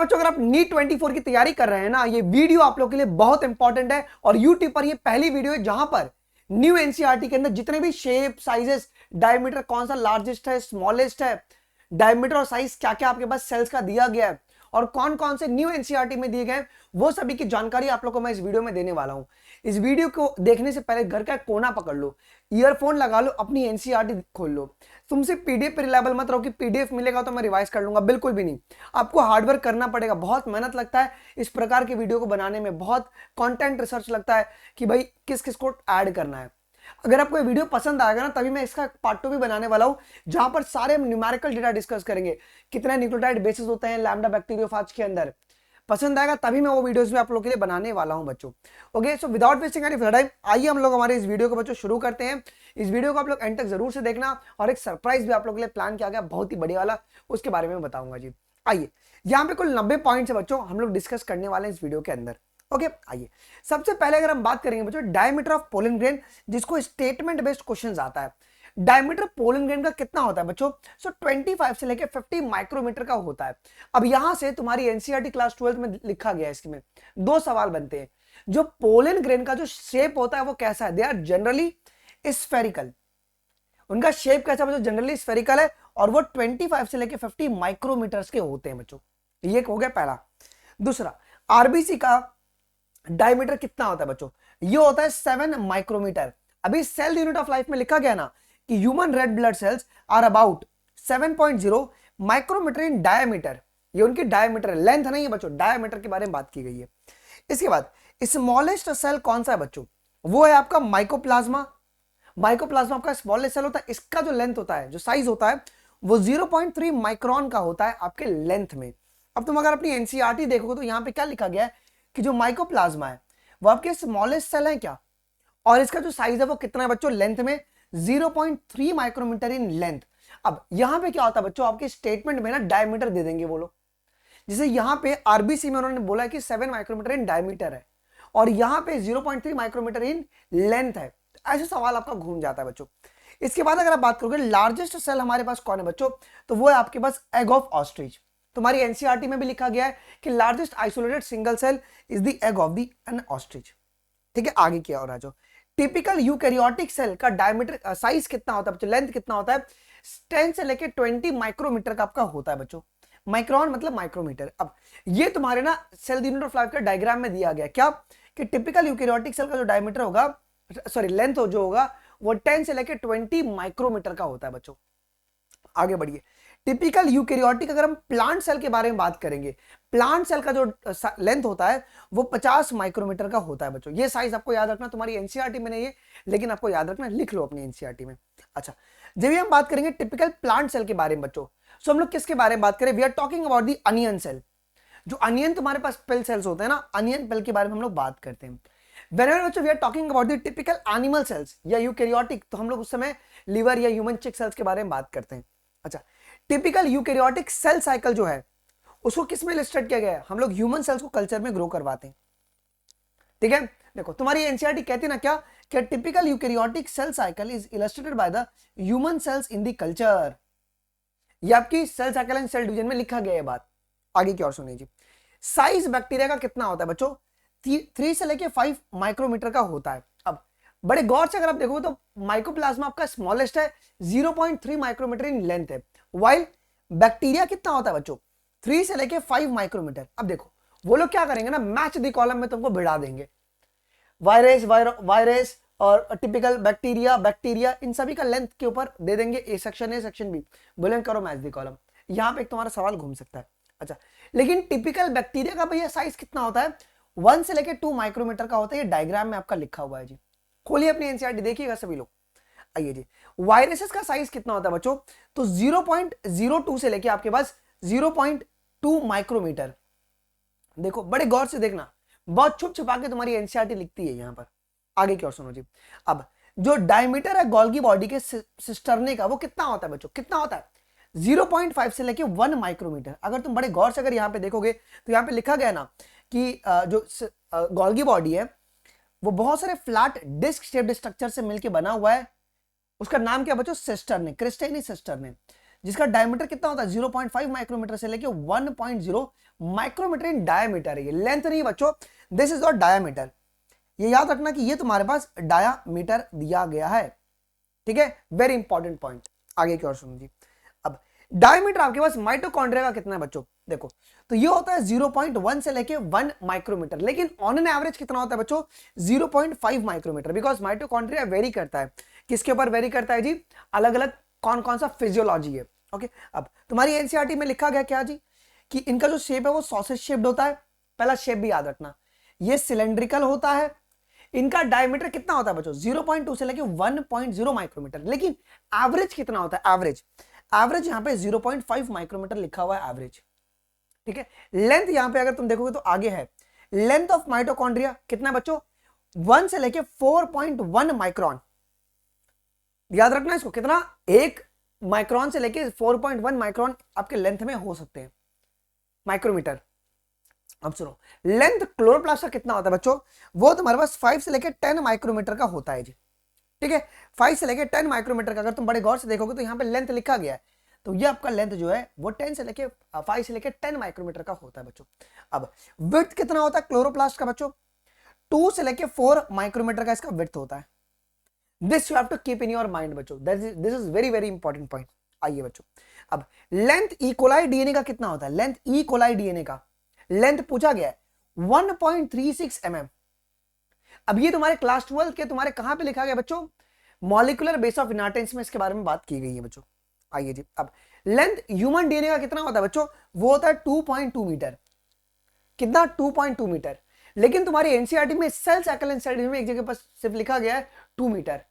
बच्चों अगर आप नीट 24 की तैयारी कर रहे हैं ना, ये वीडियो आप लोगों के लिए बहुत इंपॉर्टेंट है और यूट्यूब पर ये पहली वीडियो है जहां पर न्यू एनसीईआरटी के अंदर जितने भी शेप साइजेस डायमीटर कौन सा लार्जेस्ट है स्मॉलेस्ट है, डायमीटर और साइज क्या क्या आपके पास सेल्स का दिया गया है और कौन कौन से न्यू एनसीईआरटी में दिए गए वो सभी की जानकारी आप लोगों को मैं इस वीडियो में देने वाला हूं। इस वीडियो को देखने से पहले घर का कोना पकड़ लो, ईयरफोन लगा लो, अपनी एनसीईआरटी खोल लो। तुमसे पीडीएफ पे रिलायबल मत रहो कि पीडीएफ मिलेगा तो मैं रिवाइज कर लूंगा, बिल्कुल भी नहीं। आपको हार्डवर्क करना पड़ेगा, बहुत मेहनत लगता है इस प्रकार के वीडियो को बनाने में, बहुत कंटेंट रिसर्च लगता है कि भाई किस किस को ऐड करना है। अगर आपको ये वीडियो पसंद आएगा ना, तभी मैं इसका पार्ट 2 भी बनाने वाला हूं जहां पर सारे न्यूमेरिकल डेटा डिस्कस करेंगे, कितने न्यूक्लियोटाइड बेसिस होते हैं लैम्डा बैक्टीरियोफाज के अंदर। पसंद आएगा तभी मैं वो वीडियोस भी आप लोगों के लिए बनाने वाला हूं बच्चों। Okay, so without wasting any time आइए हम लोग हमारे इस वीडियो को बच्चों शुरू करते हैं। इस वीडियो को आप लोग एंड तक जरूर से देखना और एक सरप्राइज भी आप लोगों के लिए प्लान किया गया बहुत ही बढ़िया वाला, उसके बारे में बताऊंगा जी। आइए, यहाँ पे कुल 90 पॉइंट्स है बच्चों, हम लोग डिस्कस करने वाले हैं इस वीडियो के अंदर। ओके, आइए सबसे पहले अगर हम बात करेंगे बच्चों डायमीटर ऑफ पोलन ग्रेन, जिसको स्टेटमेंट बेस्ड क्वेश्चन आता है। डायमीटर पोलन ग्रेन का कितना होता है बच्चों? 25 से लेकर 50 माइक्रोमीटर का होता है। अब यहां से तुम्हारी एनसीईआरटी क्लास 12 में लिखा गया है, इसमें दो सवाल बनते हैं। जो पोलन ग्रेन का जो शेप होता है वो कैसा है? They are generally spherical. उनका शेप कैसा बच्चों? जनरली स्फेरिकल है और वो 25 से लेकर 50 माइक्रोमीटर्स के होते हैं बच्चों। ये हो गया पहला। दूसरा, आरबीसी का डायमीटर कितना होता है बच्चों? ये होता है 7 माइक्रोमीटर। अभी सेल यूनिट ऑफ लाइफ में लिखा गया ना कि human red blood cells are about 7.0 micrometre in diameter. ये उनकी डायमीटर है, लेंथ नहीं है बच्चों, डायमीटर के बारे में बात की गई है। इसके बाद स्मॉलेस्ट सेल कौन सा है बच्चों? वो है आपका माइकोप्लाज्मा। माइकोप्लाज्मा आपका स्मॉलेस्ट सेल होता है। इसका जो लेंथ होता है, जो साइज होता है, वो 0.3 माइक्रोन का होता है आपके लेंथ में। अब तुम अगर अपनी एनसीईआरटी देखोगे तो यहां पे क्या लिखा गया है कि जो माइकोप्लाज्मा है वो आपके स्मॉलेस्ट सेल है क्या, और इसका जो साइज है वो कितना है बच्चों? लेंथ में 0.3 माइक्रोमीटर इन लेंथ। अब यहां पे क्या होता है बच्चों, आपके स्टेटमेंट में ना डायमीटर दे देंगे वो लोग। जैसे यहां पे आरबीसी में उन्होंने बोला कि 7 माइक्रोमीटर इन डायमीटर है और यहां पे 0.3 माइक्रोमीटर इन लेंथ है। ऐसे सवाल आपका घूम जाता है बच्चों। इसके बाद अगर आप बात करोगे लार्जेस्ट सेल हमारे पास कौन है बच्चों, तो वो है आपके पास एग ऑफ ऑस्ट्रिच। तुम्हारी एनसीईआरटी में भी लिखा गया है कि largest isolated single cell is the egg of the an ostrich. ठीक है, आगे क्या हो रहा है जो टिपिकल यूकैरियोटिक सेल का डायमीटर साइज कितना होता है बच्चों, लेंथ कितना होता है? 10 से लेके 20 माइक्रोमीटर का आपका होता है बच्चों। माइक्रोन मतलब माइक्रोमीटर। अब ये तुम्हारे ना सेल यूनिट ऑफ लाइफ का डायग्राम में दिया गया क्या कि टिपिकल यूकैरियोटिक सेल का जो डायमीटर होगा, सॉरी लेंथ जो होगा, वो 10 से लेके 20 माइक्रोमीटर का होता है बच्चों। आगे बढ़िए, टिपिकल यूकैरियोटिक अगर हम प्लांट सेल के बारे में बात करेंगे, प्लांट सेल का जो लेंथ होता है वो 50 माइक्रोमीटर का होता है बच्चों। ये साइज आपको याद रखना, तुम्हारी एनसीईआरटी में नहीं है लेकिन आपको याद रखना, लिख लो अपनी एनसीईआरटी में। अच्छा, जब भी हम बात करेंगे टिपिकल प्लांट सेल के बारे में बच्चों, सो हम लोग किसके बारे में बात करें? We are talking about the onion cell. जो अनियन तुम्हारे पास पेल सेल्स होते हैं ना, अनियन पेल के बारे में हम लोग बात करते हैं। Whenever बच्चों we are talking about the typical animal cells या यूकैरियोटिक, तो हम लोग उस समय लीवर या ह्यूमन चिक सेल्स के बारे में बात करते हैं। अच्छा, टिपिकल यूकैरियोटिक सेल साइकिल जो है उसको किस में इलस्ट्रेट किया गया है? हम लोग ह्यूमन सेल्स को कल्चर में ग्रो करवाते हैं। ठीक है, देखो तुम्हारी एनसीईआरटी कहती है ना क्या कि typical eukaryotic cell cycle is illustrated by the human cells in the culture. ये आपकी cell cycle and cell division में लिखा गया है बात। आगे की और सुनिए जी। साइज बैक्टीरिया का कितना होता है बच्चों? 3 से लेके 5 माइक्रोमीटर का होता है। अब बड़े गौर से अगर आप देखोगे तो माइकोप्लाज्मा आपका स्मॉलेस्ट है, 0.3 माइक्रोमीटर इन लेंथ है, वाइल बैक्टीरिया कितना होता है बच्चों? 3 से लेके 5 माइक्रोमीटर। अब देखो वो लोग क्या करेंगे ना, मैच द कॉलम में तुमको भिड़ा देंगे। वायरस और टिपिकल बैक्टीरिया इन सभी का लेंथ के ऊपर दे देंगे ए सेक्शन बी, बोलेंगे करो मैच द कॉलम। यहां पे एक तुम्हारा सवाल घूम सकता है। अच्छा, लेकिन टिपिकल बैक्टीरिया का भैया साइज कितना होता है? 1 से लेके 2 माइक्रोमीटर का होता है। ये डायग्राम में आपका लिखा हुआ है जी, खोलिए अपनी एनसीईआरटी देखिएगा सभी लोग। आइए जी, वायरसेस का साइज कितना होता है बच्चों? तो 0.02 से लेके आपके पास 0.2 माइक्रोमीटर। देखो बड़े गौर से देखना, बहुत छुप छुपा के तुम्हारी एनसीईआरटी लिखती है यहां पर। आगे की ओर सुनो जी। अब जो डायमीटर है गोल्गी बॉडी के सिस्टर्ने का, वो कितना होता है बच्चों? कितना होता है? 0.5 से लेके 1 माइक्रोमीटर। अगर तुम बड़े गौर से अगर यहां पे देखोगे तो यहां पे लिखा गया ना कि जो गोल्गी बॉडी है वो बहुत सारे फ्लैट डिस्क शेप्ड स्ट्रक्चर से मिलकर बना हुआ है। उसका नाम क्या बच्चों? सिस्टर्ने, क्रिस्टेनी सिस्टर्ने। जिसका डायमीटर कितना होता है 0.5 माइक्रोमीटर से लेके 1.0 माइक्रोमीटर इन डायमीटर है। ये लेंथ नहीं बच्चों, दिस इज योर डायमीटर। ये याद रखना कि ये तुम्हारे पास डायमीटर दिया गया है, ठीक है, वेरी इंपॉर्टेंट पॉइंट। आगे की ओर सुनो जी। अब डायमीटर आपके पास माइटोकॉन्ड्रिया का कितना है बच्चों, देखो तो ये होता है 0.1 से लेके 1 माइक्रोमीटर, लेकिन ऑन एन एवरेज कितना होता है बच्चों 0.5 माइक्रोमीटर, बिकॉज माइटोकॉन्ड्रिया वेरी करता है, किसके ऊपर वेरी करता है जी, अलग अलग कौन कौन सा फिजियोलॉजी है। ओके, अब तुम्हारी एनसीईआरटी में लिखा गया क्या जी, कि इनका जो शेप है वो सॉसेज शेप्ड होता है। पहला शेप भी याद रखना, ये सिलेंड्रिकल होता है। इनका डायमीटर कितना होता है बच्चों 0.2 से लेके 1.0 माइक्रोमीटर, लेकिन एवरेज कितना होता है, एवरेज एवरेज यहां पे 0.5 माइक्रोमीटर लिखा हुआ है एवरेज, ठीक है। लेंथ यहां पे अगर तुम देखोगे तो आगे है, लेंथ ऑफ माइटोकॉन्ड्रिया कितना है बच्चों 1 से लेके 4.1 माइक्रोन, याद रखना इसको, कितना, 1 माइक्रोन से लेके 4.1 माइक्रोन आपके लेंथ में हो सकते हैं माइक्रोमीटर। अब सुनो, लेंथ क्लोरोप्लास्ट का कितना होता है बच्चों, वो तुम्हारे पास 5 से लेके 10 माइक्रोमीटर का होता है जी, ठीक है, 5 से लेके 10 माइक्रोमीटर का। अगर तुम बड़े गौर से देखोगे तो यहाँ पे लेंथ लिखा गया है, तो ये आपका लेंथ जो है वो 10 से लेके 5 से लेके 10 माइक्रोमीटर का होता है बच्चों। अब विड्थ कितना होता है क्लोरोप्लास्ट का बच्चों, 2 से लेके 4 माइक्रोमीटर का इसका विड्थ होता है। This you have to keep in your mind बच्चों, this is very very important point. आइए बच्चों, अब लेंथ ई कोलाई डीएनए का कितना होता है, लेंथ ई कोलाई डीएनए का लेंथ पूछा गया है 1.36 mm। अब ये तुम्हारे क्लास 12 के तुम्हारे कहां पे लिखा गया बच्चों, मॉलिक्यूलर बेस ऑफ इनर्टेंस में इसके बारे में बात की गई है बच्चों। आइए जी, अब लेंथ ह्यूमन डीएनए का कितना होता है बच्चों, वो होता है 2.2 मीटर, कितना 2.2 मीटर, लेकिन तुम्हारी एनसीईआरटी में सेल साइकिल एंड सेल में एक जगह पर सिर्फ लिखा गया है 2 मीटर।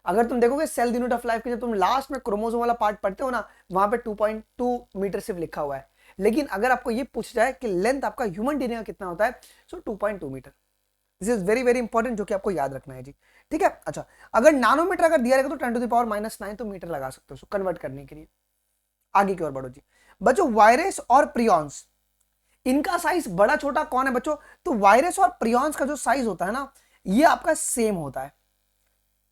अगर तुम देखोगे सेल यूनिट ऑफ लाइफ के जब तुम लास्ट में क्रोमोसोम वाला पार्ट पढ़ते हो ना, वहां पे 2.2 मीटर सिर्फ लिखा हुआ है, लेकिन अगर आपको ये पूछ जाए कि लेंथ आपका ह्यूमन डीएनए का कितना होता है, so 2.2 metre. This is very very important, जो कि आपको याद रखना है जी, ठीक है। अच्छा, अगर नैनोमीटर अगर दिया रहेगा तो 10⁻⁹ तो मीटर लगा सकते हो कन्वर्ट करने के लिए। आगे की ओर बढ़ो जी बच्चों, वायरस और प्रियॉन्स, इनका साइज बड़ा छोटा कौन है बच्चों, तो वायरस और प्रियॉन्स का जो साइज होता है ना, ये आपका सेम होता है,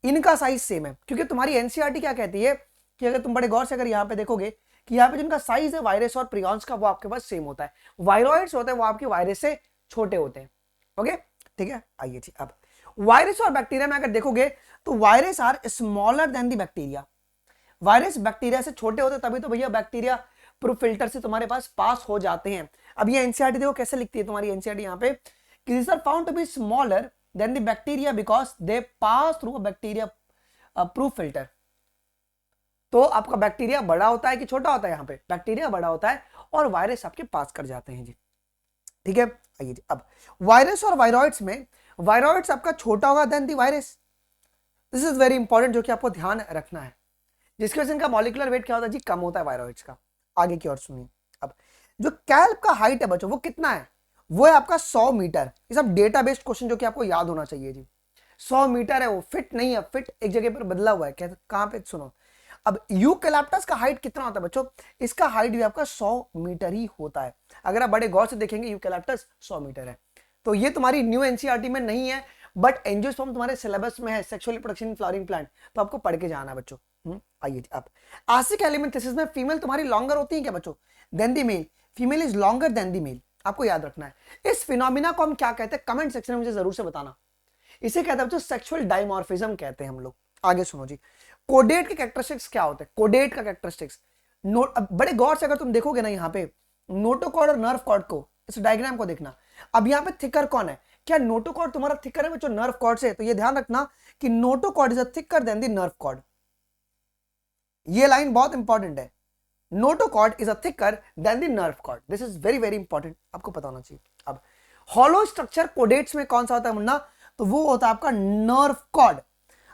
इनका साइज सेम है, क्योंकि तुम्हारी एनसीईआरटी क्या कहती है कि अगर तुम बड़े गौर से अगर यहाँ पे देखोगे कि यहाँ पे जिनका साइज है वायरस और प्रियॉन्स का, वो आपके पास सेम होता है। वायरॉइड्स होते हैं वो आपके वायरस से छोटे होते हैं, ओके, ठीक है। आइए जी, अब वायरस और बैक्टीरिया में अगर देखोगे तो virus are smaller than the bacteria, virus bacteria से छोटे होते, तभी तो भैया बैक्टीरिया प्रूफ फिल्टर से तुम्हारे पास पास हो जाते हैं। अब ये एनसीईआरटी देखो कैसे लिखती है तुम्हारी एनसीईआरटी यहाँ पे, कि this are found to be smaller than the bacteria because they pass through a bacteria proof filter. तो आपका बैक्टीरिया बड़ा होता है कि छोटा होता है, यहाँ पे बैक्टीरिया बड़ा होता है और वायरस आपके पास कर जाते हैं जी, ठीक है। आइए जी, अब वायरस और वायरॉइड्स में वायरॉइड्स आपका छोटा होगा than the virus, this is very important, जो कि आपको ध्यान रखना है, जिसकी वजह से इनका मॉलिक्यूलर वेट क्या होता है जी, कम होता है वायरॉइड्स का। आगे की ओर सुनिए, अब जो कैल्प का हाइट है बच्चों वो कितना है, वो है आपका 100 मीटर। ये सब डेटा बेस्ड क्वेश्चन जो कि आपको याद होना चाहिए जी, 100 मीटर है, वो फिट नहीं है, फिट एक जगह पर बदला हुआ है, कहां पे सुनो। अब यूकैलिप्टस का हाइट कितना होता है बच्चों, इसका हाइट भी आपका 100 मीटर ही होता है। अगर आप बड़े गौर से देखेंगे यूकैलिप्टस 100 मीटर है, तो ये तुम्हारी न्यू एनसीईआरटी में नहीं है, बट एंजियोस्पर्म तुम्हारे सिलेबस में है, sexual reproduction in flowering plant, तो आपको पढ़ के जाना है बच्चों। आइए अब आसिक एलिमेंथेसिस में फीमेल तुम्हारी लॉन्गर होती है क्या बच्चों than the male, female is longer than the male, आपको याद रखना है। इस फिनोमिना को हम क्या कहते हैं, कमेंट सेक्शन में मुझे जरूर से बताना। इसे कहते हैं बच्चों सेक्सुअल डायमॉर्फिज्म कहते हैं हम लोग। आगे सुनो जी, कोडेट के कैरेक्टरिस्टिक्स क्या होते हैं, कोडेट का कैरेक्टरिस्टिक्स बड़े गौर से अगर तुम देखोगे ना, यहाँ पे नोटोकॉर्ड और नर्व कॉर्ड को, इस डायग्राम को देखना। अब यहाँ पे थिकर कौन है, क्या नोटोकॉर्ड तुम्हारा थिकर है बच्चों नर्व कॉर्ड से, तो ये ध्यान रखना कि notochord is thicker than the nerve cord, ये लाइन बहुत इंपॉर्टेंट है, notochord is thicker than the nerve cord, this is very very important, आपको पता होना चाहिए। अब हॉलो स्ट्रक्चर कोडेट्स में कौन सा होता है मुन्ना, तो वो होता है आपका नर्व कॉर्ड।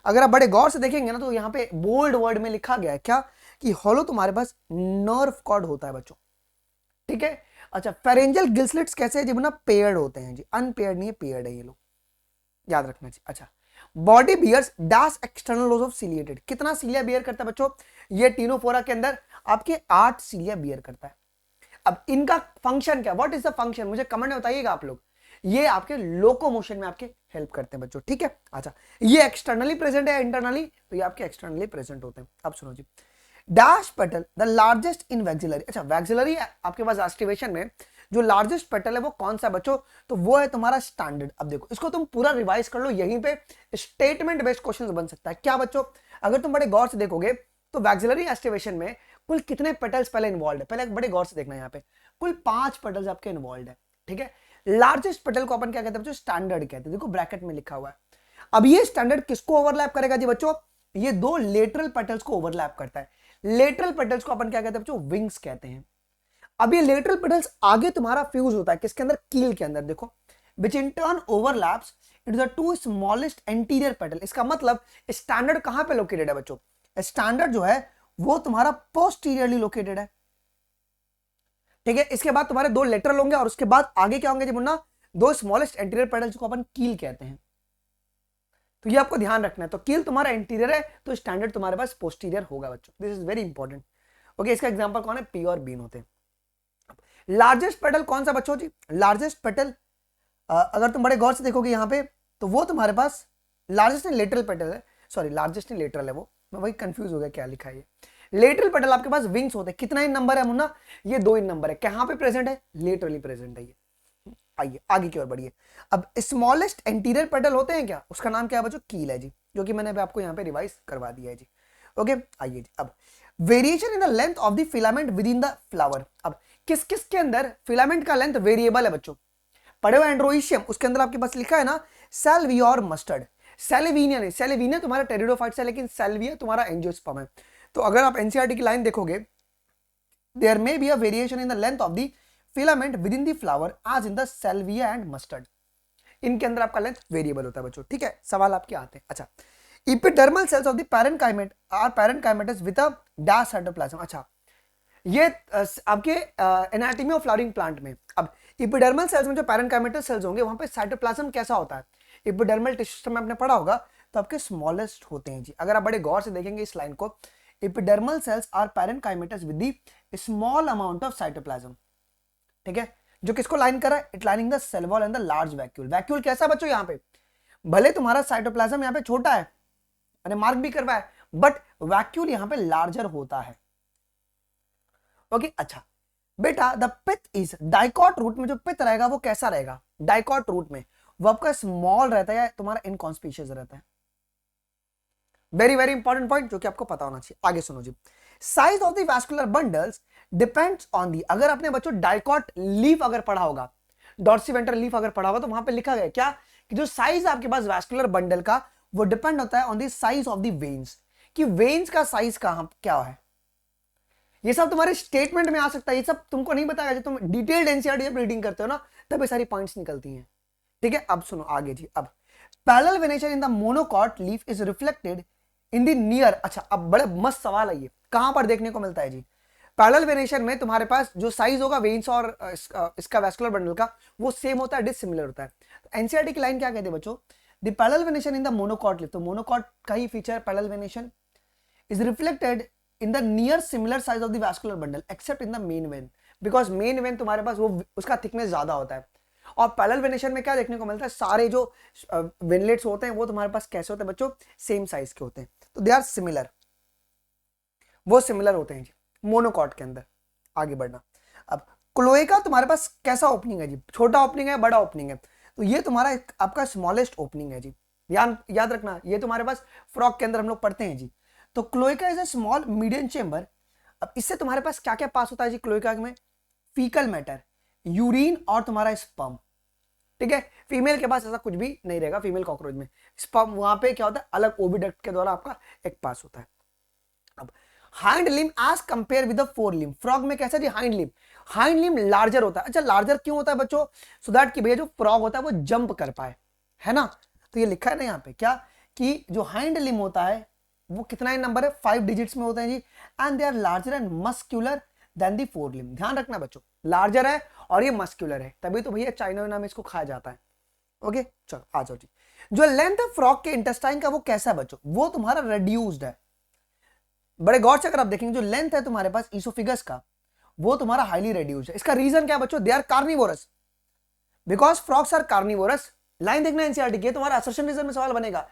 अगर आप बड़े गौर से देखेंगे ना, तो यहाँ पे बोल्ड वर्ड में लिखा गया है क्या, कि हॉलो तुम्हारे पास नर्व कॉर्ड होता है बच्चों, ठीक है। अच्छा, फेरेंजियल गिल्सलेट्स कैसे है जी मुन्ना, पेयर्ड होते हैं जी, अनपेयर्ड नहीं है, पेयर्ड है ये लोग, याद रखना चाहिए। अच्छा, body bears dash external lows of ciliated, कितना सीलिया बियर करता है बच्चों, ये टीनोफोरा के अंदर आपके 8 सीलिया बियर करता है। अब इनका फंक्शन क्या, व्हाट इज द फंक्शन, मुझे कमेंट में बताइएगा आप लोग। ये आपके लोकोमोशन में आपके हेल्प करते हैं बच्चों, ठीक है। अच्छा, ये एक्सटर्नली प्रेजेंट है इंटरनली, तो ये आपके एक्सटर्नली प्रेजेंट होते हैं। अब सुनो जी, dash petal the largest in vexillary. अच्छा, वैक्सिलरी आपके पास एस्टिवेशन में जो लार्जेस्ट पेटल है वो कौन सा बच्चों, तो वो है तुम्हारा स्टैंडर्ड। अब देखो इसको तुम पूरा रिवाइज कर लो, यहीं पे स्टेटमेंट बेस्ड क्वेश्चन बन सकता है। क्या बच्चों, अगर तुम बड़े गौर से देखोगे तो वैक्सिलरी एस्टिवेशन में कुल कितने पेटल्स पहले इन्वॉल्व है, पहले बड़े गौर से देखना, यहाँ पे कुल 5 पेटल्स आपके इन्वॉल्व है, ठीक है। लार्जेस्ट पेटल को अपन क्या कहते हैं बच्चों, स्टैंडर्ड कहते हैं, देखो ब्रैकेट में लिखा हुआ है। अब ये स्टैंडर्ड किसको ओवरलैप करेगा जी बच्चों, ये 2 लेटरल पेटल्स को ओवरलैप करता है। लेटरल पेटल्स को अपन क्या कहते हैं बच्चों, विंग्स कहते हैं। अब ये लेटरल पेटल्स आगे तुम्हारा फ्यूज होता है किसके अंदर, कील के अंदर, देखो which in turn overlaps into the 2 smallest anterior petal. इसका मतलब स्टैंडर्ड कहां पे लोकेटेड है बच्चों, स्टैंडर्ड जो है वो तुम्हारा पोस्टीरियरली लोकेटेड है, ठीक है। इसके बाद तुम्हारे 2 लेटरल होंगे और उसके बाद आगे क्या होंगे जी मुन्ना, 2 स्मॉलेस्ट एंटीरियर पेटल्स को अपन कील कहते हैं। तो ये आपको ध्यान रखना है, तो कील तुम्हारा इंटीरियर है तो स्टैंडर्ड तुम्हारे पास पोस्टीरियर होगा बच्चों, this is very important. Okay, इसका एग्जांपल कौन है, पी और बीन होते हैं। लार्जेस्ट पेटल कौन सा बच्चों जी, लार्जेस्ट पेटल अगर तुम बड़े गौर से देखोगे यहाँ पे तो वो तुम्हारे पास लार्जेस्ट लेटरल पेटल है, सॉरी लार्जेस्ट लेटरल है, वो मैं वही कंफ्यूज हो गया क्या लिखा है ये। लेटरल पेटल आपके पास विंग्स होते हैं, कितना इन नंबर है मुन्ना, ये 2 इन नंबर है, कहां पे प्रेजेंट है, लेटरली प्रेजेंट है ये। आइए आगे की ओर बढ़िए। अब स्मॉलेस्ट एंटीरियर पेटल होते हैं क्या, उसका नाम क्या है बच्चों, कील है जी, जो कि मैंने आपको यहाँ पे रिवाइज करवा दिया है जी। ओके, आइए जी। अब variation in the length of the filament within the flower. अब किस किस के अंदर फिलामेंट का लेंथ वेरिएबल है बच्चों, पढ़े हुए एंड्रोइशियम, उसके अंदर आपके पास लिखा है ना सेल्विया और मस्टर्ड। सेलेविनिया नहीं, सेलेविनिया तुम्हारा टेरिडोफाइट्स है, लेकिन सेल्विया तुम्हारा एंजियोस्पर्म है। तो अगर आप एनसीईआरटी की लाइन देखोगे, there may be a variation in the length of the filament within the flower as in the salvia and mustard. इनके अंदर आपका लेंथ वेरिएबल होता है बच्चों, ठीक है। सवाल आपके आते हैं। अच्छा, epidermal cells of the parenchyma are parenchymatous with a dash cytoplasm। अच्छा, ये आपके एनाटॉमी ऑफ फ्लावरिंग प्लांट में, अब इपिडर्मल सेल्स में जो पैरेनकाइमेटस सेल्स होंगे वहां पे साइटोप्लाज्म कैसा होता है, इपिडर्मल टिश्यू सिस्टम में आपने पढ़ा होगा, तो आपके स्मॉलेस्ट होते हैं जी। अगर आप बड़े गौर से देखेंगे इस लाइन को, epidermal cells are parenchymatous with the small amount of cytoplasm, ठीक है। जो किसको लाइन कर रहा है, it lining the cell wall and the large vacuole. Vacuole कैसा बच्चों, यहाँ पे भले तुम्हारा साइटोप्लाज्म यहाँ पे छोटा है, मैंने मार्क भी करवाया, बट वैक्यूल यहाँ पे लार्जर होता है। ओके, अच्छा बेटा, the pith is dicot root में जो पिथ रहेगा वो कैसा रहेगा, डाइकॉट रूट में वो आपका स्मॉल रहता है या तुम्हारा इनकॉन्स्पिशियस रहता है। वेरी वेरी इंपॉर्टेंट पॉइंट जो कि आपको पता होना चाहिए। आगे सुनो जी, size of the vascular bundles depends on the. अगर आपने बच्चों डाइकॉट लीफ अगर पढ़ा होगा, डॉर्सीवेंट्रल लीफ अगर पढ़ा होगा, तो वहां पे लिखा गया क्या कि जो साइज आपके पास वैस्कुलर बंडल का वो डिपेंड होता है on the size of the veins, कि वेन्स का साइज कहां क्या है। ये सब तुम्हारे स्टेटमेंट में आ सकता है, ये सब तुमको नहीं बताया, जब तुम डिटेल्ड एनसीईआरटी जब रीडिंग करते हो ना तब ये सारी पॉइंट्स निकलती हैं, ठीक है। अब सुनो आगे जी। अब parallel venation in the monocot leaf is reflected in the near. अच्छा, अब बड़े मस्त सवाल है ये, कहां पर देखने को मिलता है जी, पैरेलल वेनेशन में तुम्हारे पास जो साइज होगा वेन्स और इसका वैस्कुलर बंडल का वो सेम होता है, डिसिमिलर होता है। तो एनसीईआरटी की लाइन क्या कहते हैं बच्चों, the parallel venation in the monocot leaf, तो मोनोकॉट का ही feature parallel venation is reflected in the near similar size of the vascular bundle except in the main vein, because main vein तुम्हारे पास वो उसका थिकनेस ज्यादा होता है। और पैरेलल वेनेशन में क्या देखने को मिलता है, सारे जो वेनलेट्स होते हैं वो तुम्हारे पास कैसे होते हैं बच्चों, सेम साइज के होते हैं, तो दे आर सिमिलर, वो सिमिलर होते हैं जी मोनोकॉट के अंदर। आगे बढ़ना, अब क्लोएका तुम्हारे पास कैसा ओपनिंग है जी, छोटा ओपनिंग है बड़ा ओपनिंग है, तो ये तुम्हारा आपका स्मॉलेस्ट ओपनिंग है जी। याद रखना, ये तुम्हारे पास फ्रॉक के अंदर हम लोग पढ़ते हैं जी। तो cloaca is a small medium chamber. अब इससे तुम्हारे पास क्या क्या पास होता है जी क्लोएका में, फीकल मैटर, यूरिन और तुम्हारा स्पर्म, ठीक है। फीमेल के पास ऐसा कुछ भी नहीं रहेगा, फीमेल कॉकरोच में स्पर्म वहां पे क्या होता है, अलग ओविडक्ट के द्वारा आपका एक पास होता है। अब hind limb as compare with the fore limb, frog में कैसा जी, हाइंड लिम्ब लार्जर होता है। अच्छा, लार्जर क्यों होता है बच्चों, सो दैट कि भैया जो फ्रॉग होता है वो जंप कर पाए, है ना। तो ये लिखा है ना यहाँ पे क्या, कि जो हाइंड लिम्ब होता है वो कितना ही नंबर है, 5 डिजिट्स में होते हैं जी, and they are larger and muscular than the fore limb. ध्यान रखना बच्चों, लार्जर है और ये मस्क्यूलर है, तभी तो भैया चाइना में इसको खाया जाता है। ओके, चलो आ जाओ जी। जो लेंथ है फ्रॉग के इंटेस्टाइन का वो कैसा है बच्चों, वो तुम्हारा रिड्यूस्ड है। बड़े गौर से अगर आप देखेंगे, जो लेंथ है तुम्हारे पास ईसोफिगस का वो तुम्हारा हाईली रिड्यूस्ड है। इसका रीजन क्या बच्चों, they are carnivorous, because frogs are carnivorous. Line देखना एनसीईआरटी की, तुम्हारा असर्शन रीजन में सवाल बनेगा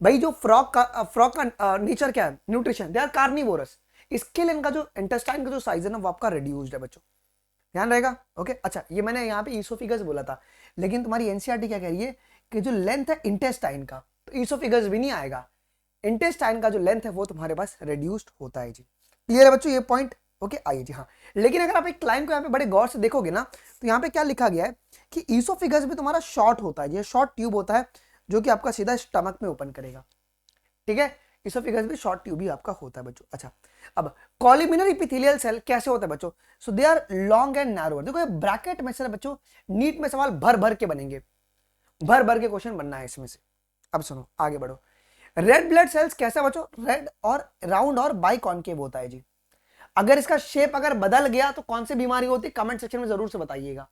भाई, जो फ्रॉग का नेचर क्या है, न्यूट्रिशन, दे आर कार्निवोरस, स्केलेन का जो इंटेस्टाइन का जो साइज है ना वो आपका रिड्यूस्ड है बच्चों, ध्यान रहेगा। ओके अच्छा, ये मैंने यहाँ पे ईसोफिगस बोला था, लेकिन तुम्हारी एनसीईआरटी क्या कह रही है कि जो लेंथ है इंटेस्टाइन का, तो ईसोफिगस भी नहीं आएगा, इंटेस्टाइन का जो लेंथ है वो तुम्हारे पास रिड्यूस्ड होता है जी। क्लियर है बच्चों ये पॉइंट? ओके आइए जी। हाँ, लेकिन अगर आप एक लाइन को यहाँ पे बड़े गौर से देखोगे ना, तो यहाँ पे क्या लिखा गया है कि ईसोफिगस भी तुम्हारा शॉर्ट होता है, ये शॉर्ट ट्यूब होता है जो कि आपका सीधा स्टमक में ओपन करेगा, ठीक है। इसोफिगस भी शॉर्ट ट्यूब ही आपका होता है बच्चों। अच्छा, अब कॉलिमिनर इपिथेलियल सेल कैसे होता है बच्चों? So they are long and narrow. देखो ये ब्रैकेट में से बच्चों नीट में सवाल भर भर के बनेंगे, भर भर के क्वेश्चन बनना है इसमें से। अब सुनो आगे बढ़ो। रेड ब्लड सेल्स कैसा बच्चों? रेड और राउंड और बाइकॉन्केव होता है जी। अगर इसका शेप अगर बदल गया तो कौन सी बीमारी होती है, कमेंट सेक्शन में जरूर से बताइएगा।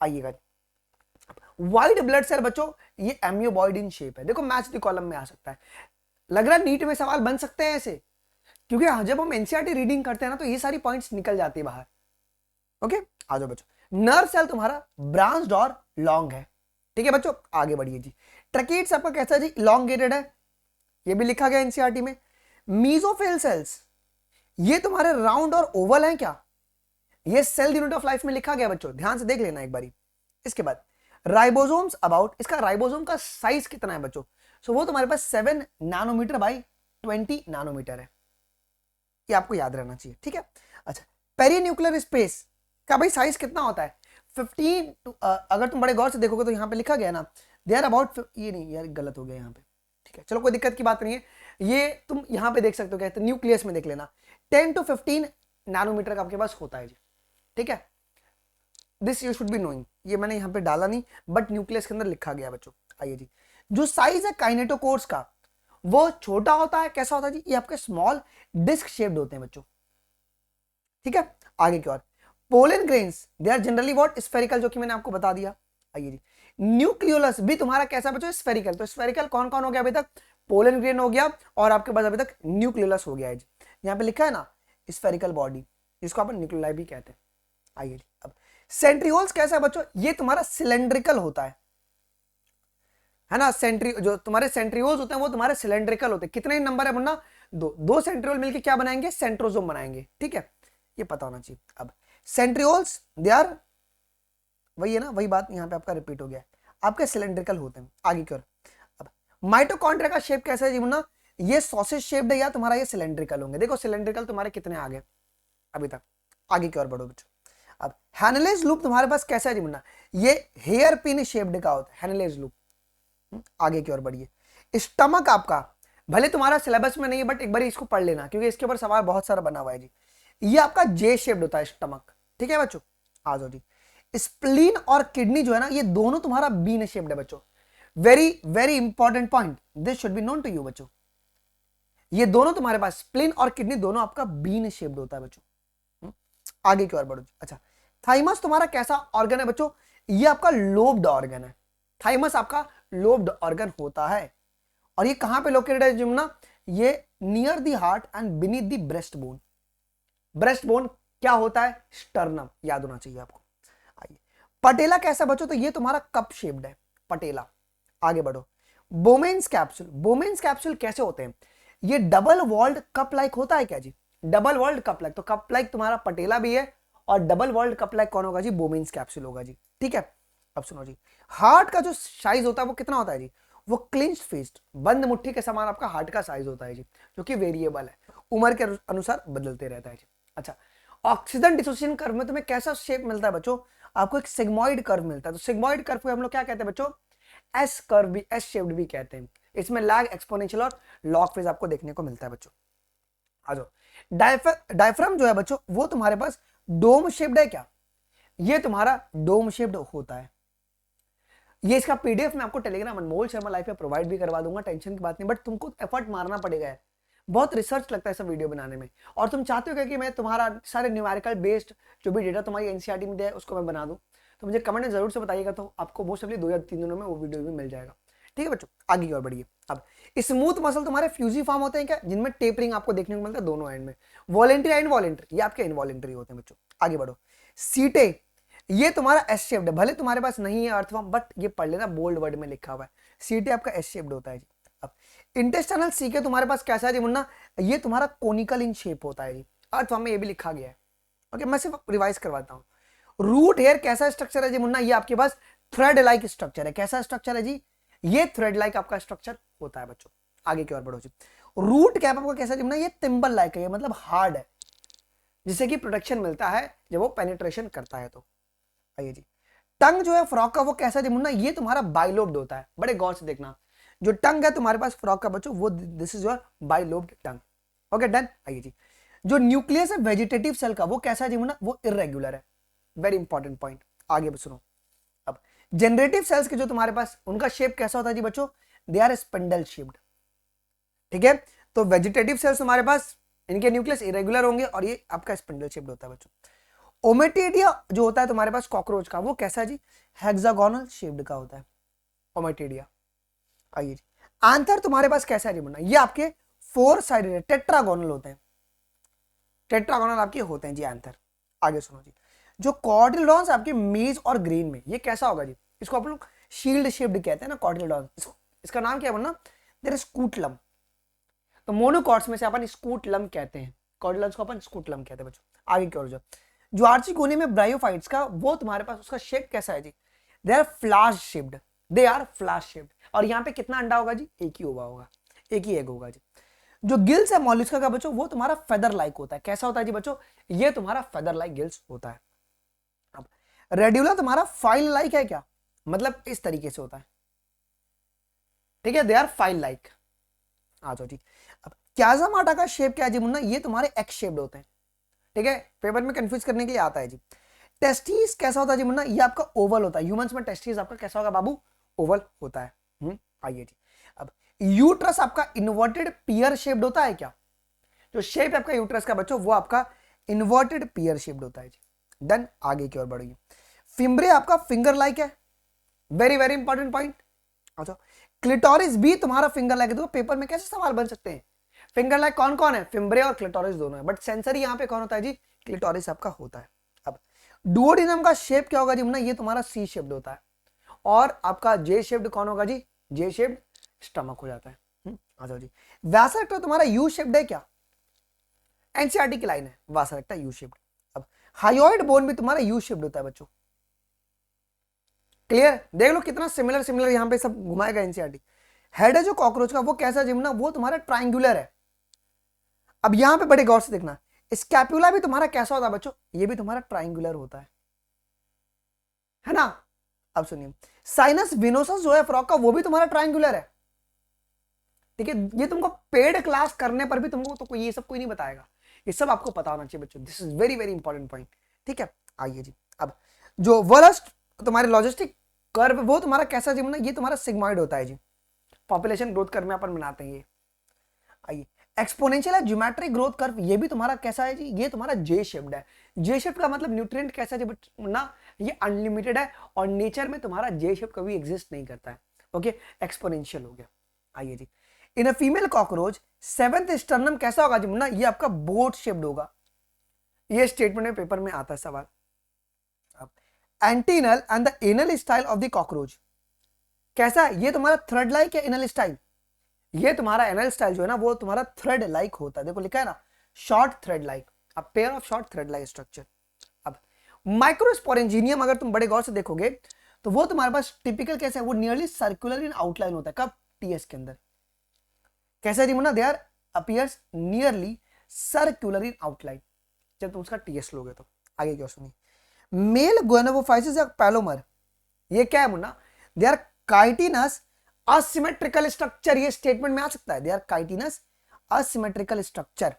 आइएगा, व्हाइट ब्लड सेल बच्चों ये एम्यूबॉइड इन शेप है। देखो मैच द कॉलम में आ सकता है, लग रहा है नीट में सवाल बन सकते हैं ऐसे, क्योंकि जब हम एनसीईआरटी रीडिंग करते हैं ना तो ये सारी पॉइंट्स निकल जाती है बाहर। ओके आ जाओ बच्चों। नर्व सेल तुम्हारा ब्रांच्ड और लॉन्ग है, ठीक है बच्चों। आगे बढ़िए जी। ट्रकीट्स आपका कैसा है जी? लॉन्गेटेड है, ये भी लिखा गया एनसीईआरटी में। मीजोफिल सेल्स ये तुम्हारे राउंड और ओवल हैं क्या? ये सेल यूनिट ऑफ लाइफ में लिखा गया बच्चों, ध्यान से देख लेना एक बारी। इसके बाद राइबोसोम्स अबाउट, इसका राइबोसोम का साइज कितना है बच्चों? सो वो तुम्हारे पास 7 नैनोमीटर बाई 20 नैनोमीटर है, ये आपको याद रहना चाहिए, ठीक है। अच्छा, पेरीन्यूक्लियर स्पेस का भाई साइज कितना होता है? 15 अगर तुम बड़े गौर से देखोगे तो यहाँ पे लिखा गया ना दे आर अबाउट, ये नहीं यार गलत हो गया यहाँ पे, ठीक है चलो कोई दिक्कत की बात नहीं है, ये तुम यहाँ पे देख सकते हो, कहते न्यूक्लियस में देख लेना 10 to 15 नैनोमीटर का आपके पास होता है जी, ठीक है। This you should be knowing, ये मैंने यहाँ पे डाला नहीं बट न्यूक्लियस के अंदर लिखा गया बच्चों। आइए जी, जो साइज है काइनेटोकोर्स का वो छोटा होता है, कैसा होता है जी? ये आपके स्मॉल डिस्क शेप्ड होते हैं बच्चों, ठीक है। आगे की ओर pollen grains they are generally what? Spherical, जो कि मैंने आपको बता दिया। आइए जी, न्यूक्लियोलस भी तुम्हारा कैसा बच्चों? स्फेरिकल। तो स्फेरिकल कौन कौन हो गया अभी तक? पोलन ग्रेन हो गया और आपके पास अभी तक न्यूक्लियोलस हो गया है जी। यहाँ पे लिखा है ना स्फेरिकल बॉडी, जिसको अपन न्यूक्लियोलाई भी कहते हैं। आइए जी, अब सेंट्रियोल्स कैसा है बच्चों? ये तुम्हारा सिलेंड्रिकल होता है ना। जो तुम्हारे सेंट्रियोल्स होते हैं वो तुम्हारे सिलेंड्रिकल होते हैं। कितने नंबर है मुन्ना? दो सेंट्रियोल मिलके क्या बनाएंगे? सेंट्रोजोम बनाएंगे, ठीक है, ये पता होना चाहिए। अब सेंट्रियोल्स दे आर, वही है ना, वही बात यहाँ पे आपका रिपीट हो गया है, आपके सिलेंड्रिकल होते हैं। आगे की ओर अब माइटोकॉन्ड्रिया का शेप कैसा है जी मुन्ना? ये सॉसेज शेप्ड है या तुम्हारा ये सिलेंड्रिकल होंगे। देखो सिलेंड्रिकल तुम्हारे कितने आ गए अभी तक। आगे की ओर बढ़ो बच्चों। अब हैनलेज लूप तुम्हारे पास कैसा है जी मुन्ना? ये हेयर पिन शेप्ड का होता है हैनलेज लूप। आगे की ओर बढ़िए। स्टमक आपका भले तुम्हारा सिलेबस में नहीं है बट एक बार इसको पढ़ लेना क्योंकि इसके ऊपर सवाल बहुत सारा बना हुआ है जी। ये आपका जे शेप्ड होता है स्टमक, ठीक है बच्चों। आ जाओ जी, स्प्लीन और किडनी जो है ना ये दोनों तुम्हारा बीन शेप्ड है बच्चों। Very very important point, this should be known to you बच्चों। ये दोनों तुम्हारे पास स्प्लीन और किडनी दोनों आपका बीन शेप्ड होता है बच्चों। आगे की ओर बढ़ो। अच्छा, थाइमस तुम्हारा कैसा ऑर्गन है बच्चों? ये आपका लोब्ड ऑर्गन है। थाइमस आपका लोब्ड ऑर्गन होता है और ये कहां पे लोकेटेड है जिम्ना? ये near the heart and beneath the breast bone. Breast bone क्या होता है? स्टर्नम, याद होना चाहिए आपको। आइए, पटेला कैसा बच्चों? तो ये तुम्हारा कप शेप्ड है पटेला। आगे बढ़ो। बोमेन्स कैप्सूल, बोमेन्स कैप्सूल कैसे होते हैं? ये डबल वॉल्ड कप लाइक होता है क्या जी? डबल वॉल्ड कप लाइक, तो कप लाइक तुम्हारा पटेला भी है और डबल वॉल्ड कप लाइक कौन होगा जी? बोमेन्स कैप्सूल होगा जी, ठीक है। अब सुनो जी, हार्ट का जो साइज होता है वो कितना होता है जी? वो क्लिंच्ड फिस्ट, बंद मुट्ठी के समान आपका हार्ट का साइज होता है जी, जो कि वेरिएबल है, उम्र के अनुसार बदलते रहता है जी। अच्छा, ऑक्सीजन डिसोसिएशन कर्व में तुम्हें कैसा शेप मिलता है बच्चों? आपको एक सिग्मॉइड कर्व मिलता है। तो सिग्मॉइड कर्व को हम लोग क्या कहते हैं बच्चों? एस कर्व भी, एस शेप्ड भी कहते हैं। इसमें लैग, एक्सपोनेंशियल और लॉग फेज आपको देखने को मिलता है बच्चों। आ जाओ, डायफ्राम जो है बच्चों वो तुम्हारे पास डोम शेप्ड है क्या? ये तुम्हारा डोम शेप्ड होता है। ये इसका पीडीएफ मैं आपको टेलीग्राम अनमोल शर्मा लाइफ पे प्रोवाइड भी करवा दूंगा, टेंशन की बात नहीं, बट तुमको एफर्ट मारना पड़ेगा। बहुत रिसर्च लगता है सब वीडियो बनाने में और तुम चाहते हो कि मैं तुम्हारा सारे न्यूमेरिकल बेस्ड जो भी डेटा तुम्हारी एनसीईआरटी में दिया है उसको मैं बना दूं, तो मुझे कमेंट में जरूर से बताइएगा, तो आपको मोस्ट ऑफली 2 या 3 दिनों में वो वीडियो भी मिल जाएगा, ठीक है बच्चों। आगे की ओर बढ़िए। अब स्मूथ मसल तुम्हारे फ्यूजी फॉर्म होते हैं क्या? जिनमें टेपरिंग आपको देखने को मिलता है दोनों एंड में। वॉलेंट्री एंड वॉलेंट्री, ये आपके इनवॉलेंट्री होते हैं बच्चों। आगे बढ़ो। सीटे, ये तुम्हारा एस शेप्ड है, भले तुम्हारे पास नहीं है अर्थवर्म बट ये पढ़ लेना, बोल्ड वर्ड में लिखा हुआ है। सीटे आपका एस शेप्ड होता है जी। अब इंटेस्टाइनल सीके तुम्हारे पास कैसा है जी मुन्ना, ये तुम्हारा कोनिकल इन शेप होता है जी, अर्थ में ये भी लिखा गया है। ओके, मैं सिर्फ रिवाइज करवाता हूँ। रूट हेयर कैसा स्ट्रक्चर है जी मुन्ना, ये आपके पास थ्रेड लाइक स्ट्रक्चर है। कैसा स्ट्रक्चर है जी, ये थ्रेड लाइक आपका स्ट्रक्चर होता है बच्चों। आगे की ओर बढ़ो जी। रूट कैप आपका कैसा जी मुन्ना, ये थिम्बल लाइक है, मतलब हार्ड है, जिससे कि प्रोटेक्शन मिलता है जब वो पेनिट्रेशन करता है। तो आइए जी, टंग जो है फ्रॉक का वो कैसा जी मुन्ना, ये तुम्हारा बाइलोब्ड होता है। बड़े गौर से देखना, जो टंग है तुम्हारे पास फ्रॉक का बच्चों, वो this is your bilobed tongue. Okay done. आइए जी, जो न्यूक्लियस है वेजिटेटिव सेल का वो कैसा है जी मुन्ना, वो इरेगुलर है। वेरी इंपॉर्टेंट पॉइंट, आगे सुनो। अब जनरेटिव सेल्स के जो तुम्हारे पास, उनका शेप कैसा होता है जी बच्चों, दे आर स्पिंडल शेप्ड। ठीक है, तो वेजिटेटिव सेल्स तुम्हारे पास, इनके न्यूक्लियस इरेगुलर होंगे और ये आपका स्पिंडल शेप्ड होता है बच्चों। ओमेटेडिया जो होता है तुम्हारे पास कॉकरोच का, वो कैसा है जी, हेक्सागोनल शेप्ड का होता है ओमेटेडिया। आइए जी, आंथर तुम्हारे पास कैसा है जी मुन्ना, ये आपके 4 साइडेड टेट्रागोनल होते हैं। टेट्रागोनल आपके होते हैं जी आंथर। आगे सुनो जी, जो कॉटिलडॉन्स आपके मेज और ग्रेन में, ये कैसा होगा जी, इसको आप लोग शील्ड शेप्ड कहते हैं ना कॉटिलडॉन्स, इसका नाम क्या है मुन्ना, देयर इज स्कूटलम। तो मोनोकॉट्स में से अपन स्कूटलम कहते हैं, कॉटिलडॉन्स को अपन स्कूटलम कहते हैं बच्चों। आगे की ओर जो आर्चिकोने में ब्रायोफाइट्स का, वो तुम्हारे पास उसका शेप कैसा है जी, they are flask shaped, they are flask shaped. और यहाँ पे कितना अंडा होगा जी, एक ही ओवा होगा, एक ही एग होगा जी। जो गिल्स है मॉलिस्का का बच्चों, वो तुम्हारा फेदर लाइक होता है। कैसा होता है जी बच्चों, ये तुम्हारा फेदर लाइक गिल्स होता है। अब रेड्यूला तुम्हारा फाइल लाइक है क्या, मतलब इस तरीके से होता है। ठीक है, दे आर फाइल लाइक। आ जाओ जी। अब क्याजामाटा का शेप क्या है जी मुन्ना, ये तुम्हारे एक्स शेप्ड होते हैं। ठीक है, पेपर में कंफ्यूज करने के लिए आता है जी। टेस्टिस कैसा होता है जी मुन्ना, ये आपका ओवल होता है। ह्यूमंस में टेस्टिस आपका कैसा होगा बाबू, ओवल होता है। आइए जी। अब यूट्रस आपका इन्वर्टेड पियर शेप्ड होता है क्या, जो शेप आपका यूट्रस का बच्चों, वो आपका इन्वर्टेड पियर शेप्ड होता है जी। डन। आगे की ओर बढ़िए। फिम्ब्रे आपका फिंगर लाइक है, वेरी वेरी इंपॉर्टेंट पॉइंट। अच्छा, क्लिटोरिस भी तुम्हारा फिंगर लाइक है। तो पेपर में कैसे सवाल बन सकते हैं, फिंगर लाइक कौन कौन है, फिम्ब्रे और क्लिटोरिस दोनों है, बट सेंसरी यहाँ पे कौन होता है जी, क्लिटोरिस आपका होता है। अब डुओडेनम का शेप क्या होगा जी मुन्ना, ये तुम्हारा सी शेप्ड होता है। और आपका जे शेप्ड कौन होगा जी, जे शेप्ड स्टमक हो जाता है। आ जाओ जी। वैसा तुम्हारा यू शेप्ड है क्या, एनसीईआरटी की लाइन है, वासरेक्टा यू शेप्ड। अब हायोइड बोन भी तुम्हारा यू शेप्ड होता है बच्चों। क्लियर, देख लो कितना सिमिलर सिमिलर यहाँ पे सब घुमाएगा एनसीईआरटी। हेड है जो कॉकरोच का, वो कैसा जिम्ना, वो तुम्हारा ट्राइंगुलर है। अब यहां पे बड़े गौर से देखना, स्कैपुला भी तुम्हारा कैसा होता है बच्चों, ये भी तुम्हारा ट्राइंगुलर होता है ना। अब सुनिए, साइनस विनोसस जो है फ्रॉक का, वो भी तुम्हारा ट्राइंगुलर है। ठीक है, ये तुमको पेड क्लास करने पर भी तुमको तो कोई ये सब कोई नहीं बताएगा, ये सब आपको पता होना चाहिए बच्चों। This is very very important point. ठीक है, आइए जी। अब जो वर्स्ट तुम्हारे लॉजिस्टिक कर्व, वो तुम्हारा कैसा जी, ये तुम्हारा सिग्मॉइड होता है जी। पॉपुलेशन ग्रोथ कर्व में अपन बनाते हैं ये। आइए, एक्सपोनेंशियल है ज्योमेट्रिक ग्रोथ कर्व, ये भी तुम्हारा कैसा है जी, ये तुम्हारा जे शेप्ड है। जे शेप्ड का मतलब न्यूट्रिएंट कैसा है ना, ये अनलिमिटेड है और नेचर में तुम्हारा जे शेप कभी एग्जिस्ट नहीं करता है। ओके, एक्सपोनेंशियल हो गया। आइए जी, in a female cockroach 7th sternum कैसा होगा जी मुन्ना, ये आपका बोट शेप्ड होगा। ये स्टेटमेंट में पेपर में आता है सवाल। अब antennal and the anal style of the cockroach कैसा है, ये तुम्हारा थ्रेड लाइक है एनल स्टाइल, ये तुम्हारा एनल स्टाइल जो है ना, वो तुम्हारा थ्रेड लाइक होता है। देखो लिखा है ना, short thread like, a pair of short thread like structure. अब माइक्रोस्पोरेंजिनियम अगर तुम बड़े गौर से देखोगे तो वो तुम्हारे पास टिपिकल कैसा है, वो नियरली सर्कुलर इन आउटलाइन होता है। कब, टीएस के अंदर कैसा है मुन्ना, they are appears nearly circular in outline, जब तुम उसका टीएस लोगे तो। आगे क्या सुनिए, मेल गोनोवोफाइसिस या पैलोमर, ये क्या है मुन्ना, they are chitinous asymmetrical structure. ये स्टेटमेंट में आ सकता है, they are chitinous asymmetrical structure,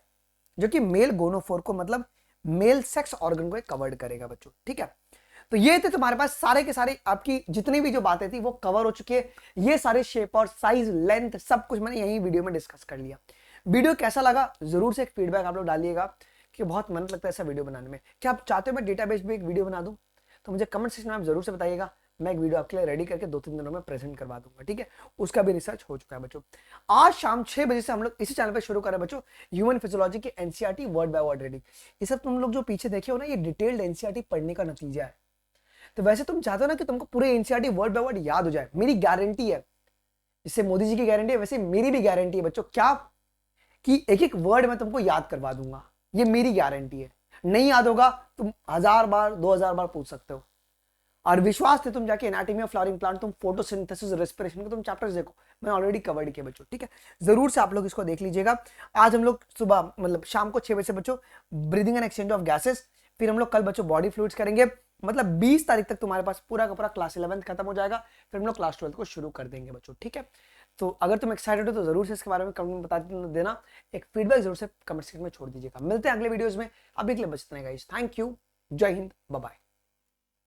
जो कि मेल गोनोफोर को मतलब मेल सेक्स ऑर्गन को कवर्ड करेगा बच्चों। ठीक है, तो ये थे तुम्हारे पास सारे के सारे, आपकी जितनी भी जो बातें थी वो कवर हो चुकी है। ये सारे शेप और साइज लेंथ सब कुछ मैंने यही वीडियो में डिस्कस कर लिया। वीडियो कैसा लगा जरूर से एक फीडबैक आप लोग डालिएगा, कि बहुत मेहनत लगता है ऐसा वीडियो बनाने में। क्या आप चाहते हो मैं डेटाबेस भी एक वीडियो बना दूं, तो मुझे कमेंट सेक्शन में आप जरूर से बताइएगा, मैं एक वीडियो आपके लिए रेडी करके 2-3 दिनों में प्रेजेंट करवा दूंगा। ठीक है, उसका भी रिसर्च हो चुका है बच्चों। आज शाम 6 बजे से हम लोग इसी चैनल पे शुरू कर रहे हैं बच्चों, ह्यूमन फिजियोलॉजी की NCERT word by word reading. ये सब तुम लोग जो पीछे देखे हो ना, ये डिटेल्ड एनसीईआरटी पढ़ने का नतीजा है। तो वैसे तुम चाहते हो ना कि तुमको पूरे एनसीईआरटी वर्ड बाय वर्ड याद हो जाए, मेरी गारंटी है जिससे मोदी जी की गारंटी है वैसे मेरी भी गारंटी है बच्चों, क्या कि एक एक वर्ड मैं तुमको याद करवा दूंगा, ये मेरी गारंटी है। नहीं याद होगा तुम 1000 बार 2000 बार पूछ सकते हो। और विश्वास थे तुम जाके एनाटॉमी ऑफ फ्लावरिंग प्लांट, तुम फोटोसिंथेसिस रेस्पिरेशन के तुम चैप्टर्स देखो, मैंने ऑलरेडी कवर्ड किए बच्चों, ठीक है। जरूर से आप लोग इसको देख लीजिएगा। आज हम लोग सुबह मतलब शाम को 6 बजे से बच्चों breathing and exchange of gases, फिर हम लोग कल बच्चों बॉडी फ्लूइड्स करेंगे। मतलब 20 तारीख तक तुम्हारे पास पूरा का पूरा क्लास 11 खत्म हो जाएगा, फिर हम लोग क्लास 12 को शुरू कर देंगे बच्चों, ठीक है। तो अगर तुम एक्साइटेड हो तो जरूर से इसके बारे में कमेंट में बता देना, एक फीडबैक जरूर से कमेंट सेक्शन में छोड़ दीजिएगा। मिलते हैं अगले वीडियोस में, अभी के लिए बचते हैं गाइस, थैंक यू, जय हिंद, बाय बाय।